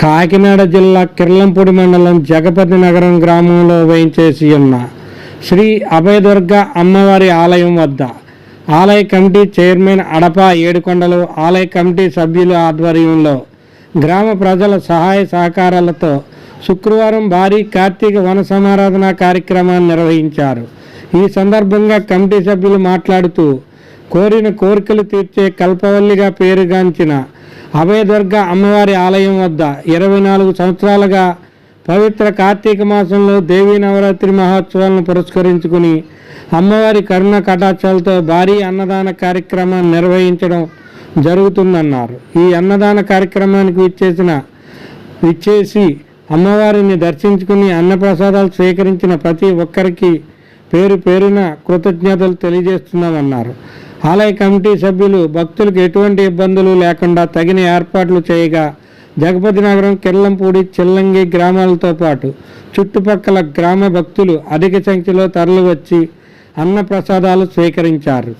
కాకినాడ జిల్లా కిర్లంపూడి మండలం జగపతి నగరం గ్రామంలో వేయించేసి ఉన్న శ్రీ అభయదుర్గ అమ్మవారి ఆలయం వద్ద ఆలయ కమిటీ చైర్మన్ అడప ఏడుకొండలు, ఆలయ కమిటీ సభ్యుల ఆధ్వర్యంలో గ్రామ ప్రజల సహాయ సహకారాలతో శుక్రవారం భారీ కార్తీక వన సమారాధన కార్యక్రమాన్ని నిర్వహించారు. ఈ సందర్భంగా కమిటీ సభ్యులు మాట్లాడుతూ కోరిన కోరికలు తీర్చే కల్పవల్లిగా పేరుగాంచిన అభయదుర్గ అమ్మవారి ఆలయం వద్ద 24 సంవత్సరాలుగా పవిత్ర కార్తీక మాసంలో దేవీ నవరాత్రి మహోత్సవాలను పురస్కరించుకుని అమ్మవారి కరుణ కటాక్షాలతో భారీ అన్నదాన కార్యక్రమాన్ని నిర్వహించడం జరుగుతుందన్నారు. ఈ అన్నదాన కార్యక్రమానికి విచ్చేసి అమ్మవారిని దర్శించుకుని అన్నప్రసాదాలు స్వీకరించిన ప్రతి ఒక్కరికి పేరు పేరున కృతజ్ఞతలు తెలియజేస్తున్నామన్నారు. ఆలయ కమిటీ సభ్యులు భక్తులకు ఎటువంటి ఇబ్బందులు లేకుండా తగిన ఏర్పాట్లు చేయగా జగపతి నగరం, కిర్లంపూడి, చిల్లంగి గ్రామాలతో పాటు చుట్టుపక్కల గ్రామ భక్తులు అధిక సంఖ్యలో తరలివచ్చి అన్నప్రసాదాలు స్వీకరించారు.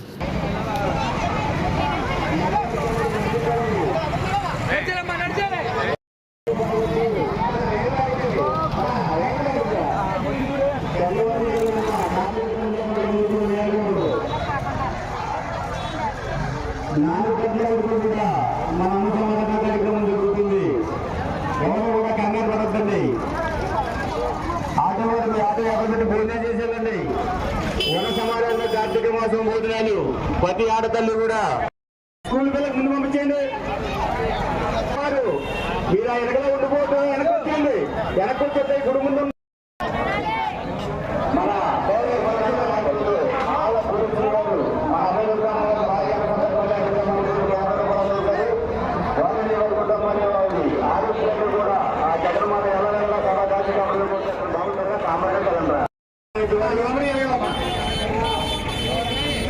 కార్యక్రమం జరుగుతుంది. ఎవరు కూడా కంగారు పడద్దండి. ఆటో ఎవరి భోజనం చేసేదండి. వన సమారాధన కార్తీక మాసం భోజనాలు ప్రతి ఆడతల్లి కూడా స్కూల్ పిల్లలకు ముందు పంపించండి. మీరు ఆ వెనకలో ఉండిపోవటం వెనకొచ్చండి. వెనకొచ్చే గుడి ముందు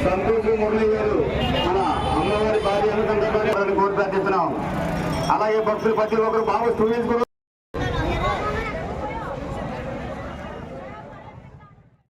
సంతోష్ మురళి గారు మన అమ్మవారి భార్య కోరి ప్రార్థిస్తున్నాం. అలాగే భక్తులు ప్రతి ఒక్కరు బాగా స్టూడెంట్స్